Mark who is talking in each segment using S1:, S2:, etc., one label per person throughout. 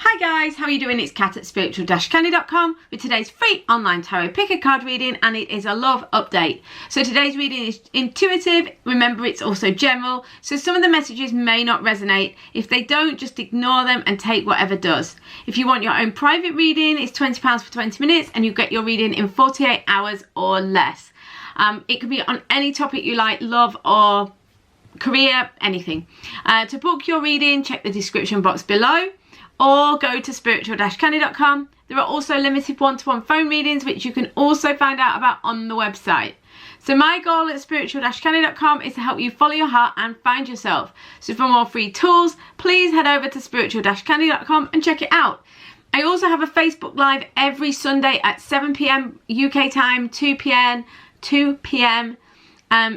S1: Hi guys, how are you doing? It's Kat at spiritual-candy.com with today's free online tarot pick a card reading, and it is a love update. So today's reading is intuitive. Remember, it's also general, so some of the messages may not resonate. If they don't, just ignore them and take whatever does. If you want your own private reading, it's £20 for 20 minutes and you get your reading in 48 hours or less. It can be on any topic you like, love or career, anything. To book your reading, check the description box below, or go to spiritual-candy.com. There are also limited one-to-one phone readings, which you can also find out about on the website. So my goal at spiritual-candy.com is to help you follow your heart and find yourself. So for more free tools, please head over to spiritual-candy.com and check it out. I also have a Facebook Live every Sunday at 7 PM UK time, 2 PM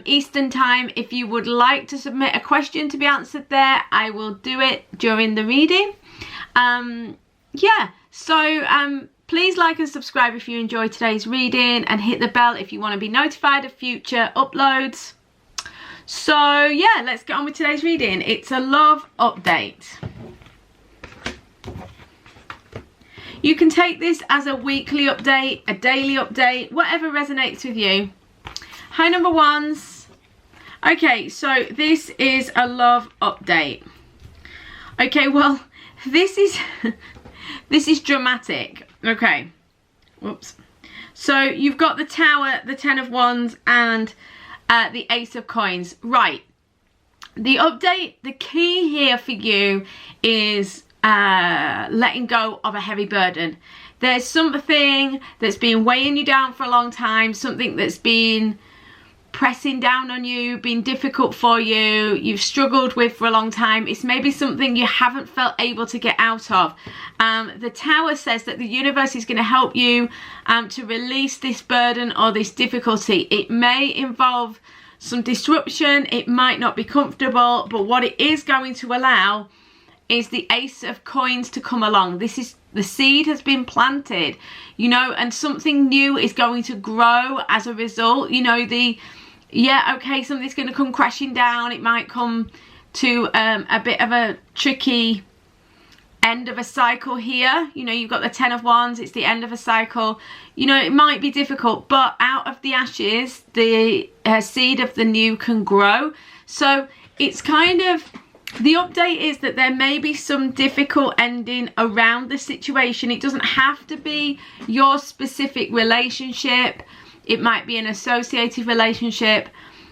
S1: Eastern time. If you would like to submit a question to be answered there, I will do it during the reading. Please like and subscribe if you enjoyed today's reading, and hit the bell if you want to be notified of future uploads. So yeah, let's get on with today's reading. It's a love update. You can take this as a weekly update, a daily update, whatever resonates with you. Hi number ones. Okay, so this is a love update. Okay, well, this is dramatic. Okay, whoops. So you've got the Tower, the Ten of Wands, and the Ace of Coins. Right. The update, the key here for you is letting go of a heavy burden. There's something that's been weighing you down for a long time, something that's been pressing down on you, been difficult for you, you've struggled with for a long time. It's maybe something you haven't felt able to get out of. The Tower says that the universe is going to help you to release this burden or this difficulty. It may involve some disruption, it might not be comfortable, but what it is going to allow is the Ace of Coins to come along. This is, the seed has been planted, you know, and something new is going to grow as a result. You know, something's going to come crashing down. It might come to a bit of a tricky end of a cycle here. You know, you've got the Ten of Wands, it's the end of a cycle. You know, it might be difficult, but out of the ashes, the seed of the new can grow. So it's kind of, the update is that there may be some difficult ending around the situation. It doesn't have to be your specific relationship. It might be an associative relationship,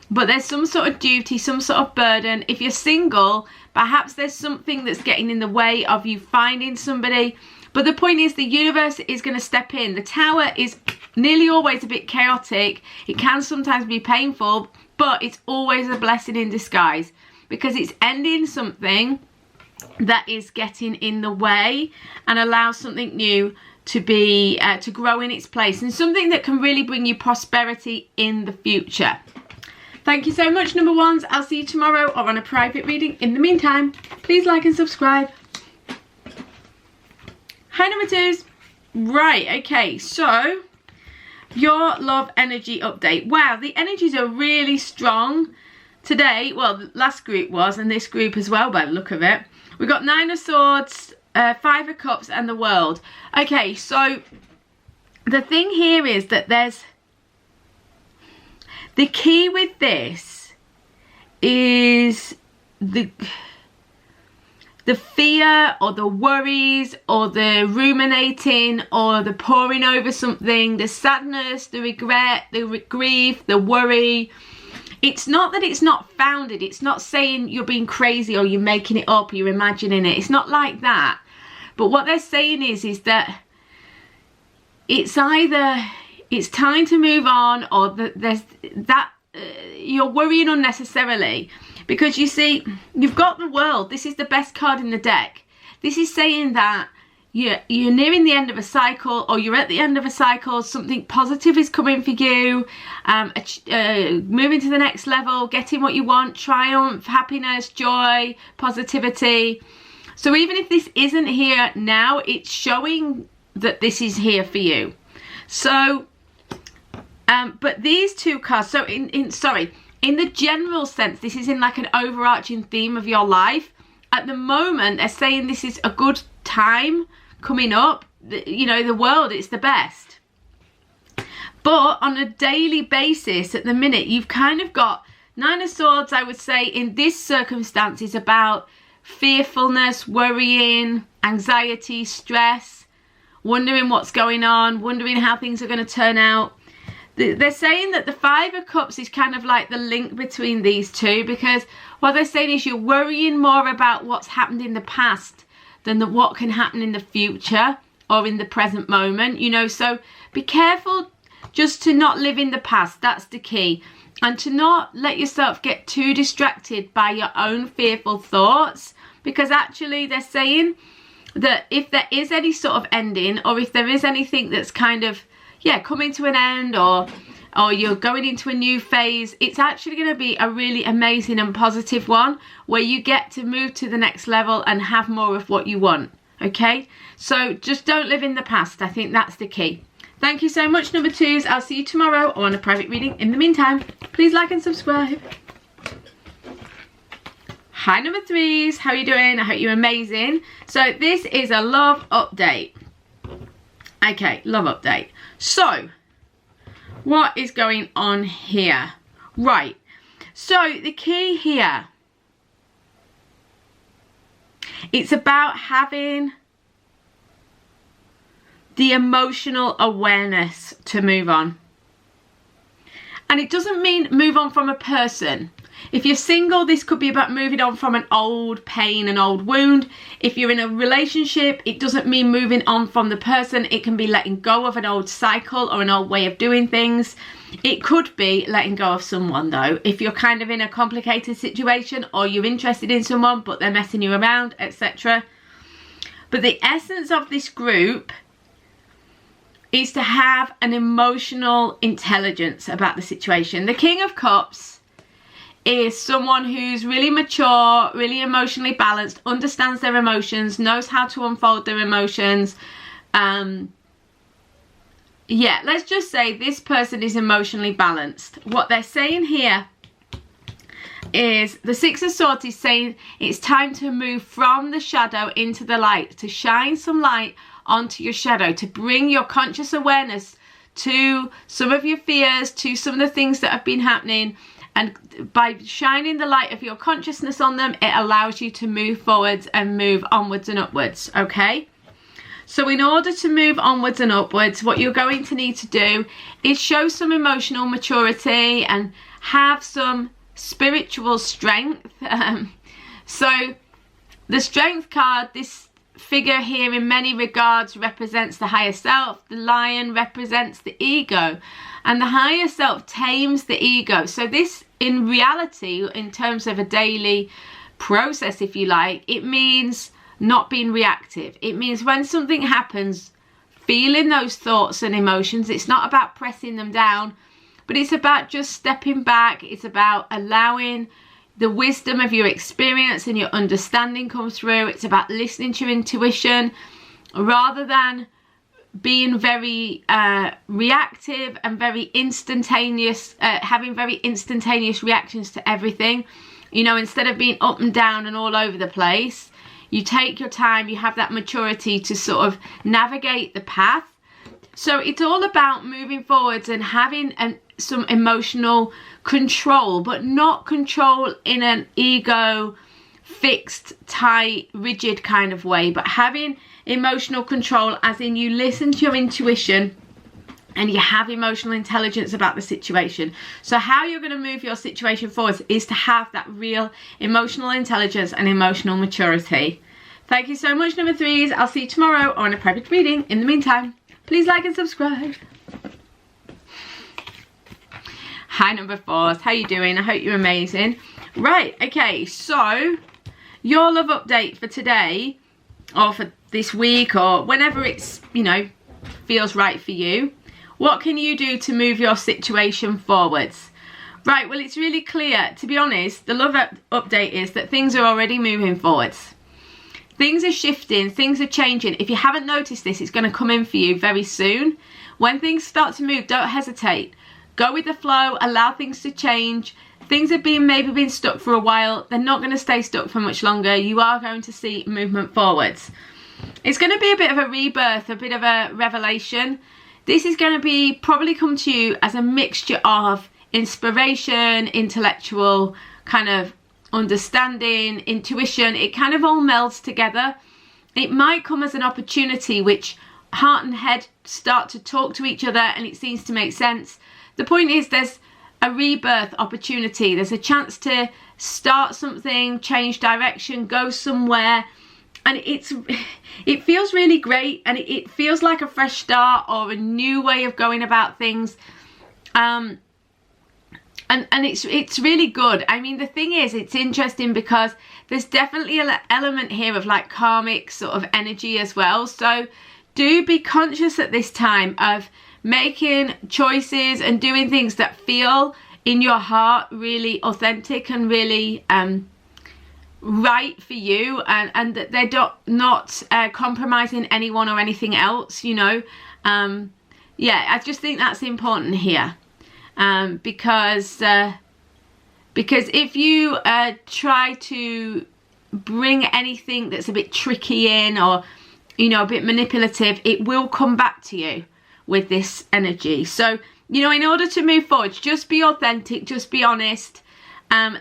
S1: but there's some sort of duty, some sort of burden. If you're single, perhaps there's something that's getting in the way of you finding somebody. But the point is, the universe is going to step in. The Tower is nearly always a bit chaotic. It can sometimes be painful, but it's always a blessing in disguise, because it's ending something that is getting in the way and allows something new to be to grow in its place, and something that can really bring you prosperity in the future. Thank you so much, number ones. I'll see you tomorrow or on a private reading. In the meantime, please like and subscribe. Hi number twos. Right, okay, so your love energy update. Wow, the energies are really strong today. Well, the last group was, and this group as well by the look of it. We've got Nine of Swords, Five of Cups and the World. Okay, so the thing here is that there's, the key with this is the fear or the worries or the ruminating or the poring over something, the sadness, the regret, the grief, the worry. It's not that it's not founded. It's not saying you're being crazy or you're making it up or you're imagining it. It's not like that. But what they're saying is that it's either it's time to move on, or there's that you're worrying unnecessarily. Because you see, you've got the World. This is the best card in the deck. This is saying that you're nearing the end of a cycle, or you're at the end of a cycle. Something positive is coming for you, moving to the next level, getting what you want, triumph, happiness, joy, positivity. So even if this isn't here now, it's showing that this is here for you. So but these two cards, so in the general sense, this is in like an overarching theme of your life. At the moment, they're saying this is a good time coming up. You know, the world, it's the best. But on a daily basis at the minute, you've kind of got Nine of Swords, I would say, in this circumstance is about fearfulness, worrying, anxiety, stress, wondering what's going on, wondering how things are going to turn out. They're saying that the Five of Cups is kind of like the link between these two, because what they're saying is you're worrying more about what's happened in the past than what can happen in the future or in the present moment, you know. So be careful just to not live in the past. That's the key. And to not let yourself get too distracted by your own fearful thoughts, because actually they're saying that if there is any sort of ending, or if there is anything that's kind of, yeah, coming to an end, or you're going into a new phase, it's actually going to be a really amazing and positive one where you get to move to the next level and have more of what you want. Okay, so just don't live in the past. I think that's the key. Thank you so much, number twos. I'll see you tomorrow on a private reading. In the meantime, please like and subscribe. Hi, number threes. How are you doing? I hope you're amazing. So this is a love update. Okay, love update. So what is going on here? Right. So the key here, it's about having the emotional awareness to move on. And it doesn't mean move on from a person. If you're single, this could be about moving on from an old pain, an old wound. If you're in a relationship, it doesn't mean moving on from the person. It can be letting go of an old cycle or an old way of doing things. It could be letting go of someone, though. If you're kind of in a complicated situation, or you're interested in someone but they're messing you around, etc. But the essence of this group is to have an emotional intelligence about the situation. The King of Cups is someone who's really mature, really emotionally balanced, understands their emotions, knows how to unfold their emotions. Yeah, let's just say this person is emotionally balanced. What they're saying here is the Six of Swords is saying it's time to move from the shadow into the light, to shine some light onto your shadow, to bring your conscious awareness to some of your fears, to some of the things that have been happening. And by shining the light of your consciousness on them, it allows you to move forwards and move onwards and upwards, okay? So in order to move onwards and upwards, what you're going to need to do is show some emotional maturity and have some spiritual strength. So the Strength card, this figure here in many regards represents the higher self. The lion represents the ego, and the higher self tames the ego. So this, in reality, in terms of a daily process, if you like, it means not being reactive. It means when something happens, feeling those thoughts and emotions. It's not about pressing them down, but it's about just stepping back. It's about allowing the wisdom of your experience and your understanding come through. It's about listening to your intuition rather than being very reactive and very instantaneous, having very instantaneous reactions to everything. You know, instead of being up and down and all over the place, you take your time, you have that maturity to sort of navigate the path. So it's all about moving forwards and having some emotional control, but not control in an ego fixed, tight, rigid kind of way, but having emotional control as in you listen to your intuition and you have emotional intelligence about the situation. So how you're going to move your situation forward is to have that real emotional intelligence and emotional maturity. Thank you so much, number threes. I'll see you tomorrow on a private reading. In the meantime, please like and subscribe. Hi, number fours. How you doing? I hope you're amazing. Right, okay, so your love update for today, or for this week, or whenever it's, you know, feels right for you. What can you do to move your situation forwards? Right, well, it's really clear. To be honest, the love update is that things are already moving forwards. Things are shifting, things are changing. If you haven't noticed this, it's going to come in for you very soon. When things start to move, don't hesitate. Go with the flow, allow things to change. Things have maybe been stuck for a while. They're not going to stay stuck for much longer. You are going to see movement forwards. it's going to be a bit of a rebirth, a bit of a revelation. This is going to be probably come to you as a mixture of inspiration, intellectual kind of understanding, intuition. It kind of all melds together. It might come as an opportunity which heart and head start to talk to each other and it seems to make sense. The point is, there's a rebirth opportunity. There's a chance to start something, change direction, go somewhere, and it feels really great, and it feels like a fresh start or a new way of going about things. And it's really good. I mean, the thing is, it's interesting because there's definitely an element here of like karmic sort of energy as well. So do be conscious at this time of making choices and doing things that feel in your heart really authentic and really right for you, and that they're not compromising anyone or anything else, you know. Yeah, I just think that's important here. Because if you try to bring anything that's a bit tricky in, or you know, a bit manipulative, it will come back to you with this energy. So, you know, in order to move forward, just be authentic, just be honest,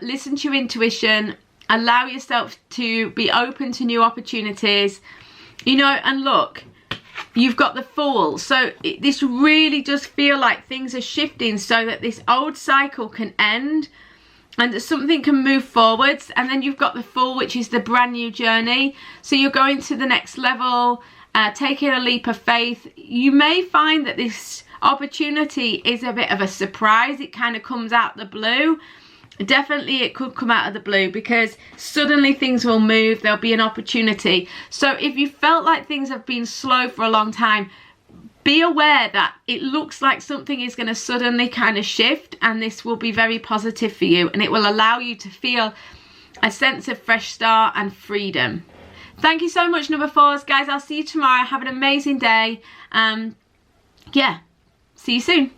S1: listen to your intuition, allow yourself to be open to new opportunities, you know. And look, you've got the Fool, so this really does feel like things are shifting so that this old cycle can end and that something can move forwards. And then you've got the Fool, which is the brand new journey, so you're going to the next level, taking a leap of faith. You may find that this opportunity is a bit of a surprise. It kind of comes out the blue. Definitely it could come out of the blue, because suddenly things will move, there'll be an opportunity. So if you felt like things have been slow for a long time, be aware that it looks like something is going to suddenly kind of shift, and this will be very positive for you, and it will allow you to feel a sense of fresh start and freedom. Thank you so much, number 4s. Guys, I'll see you tomorrow. Have an amazing day. Yeah, see you soon.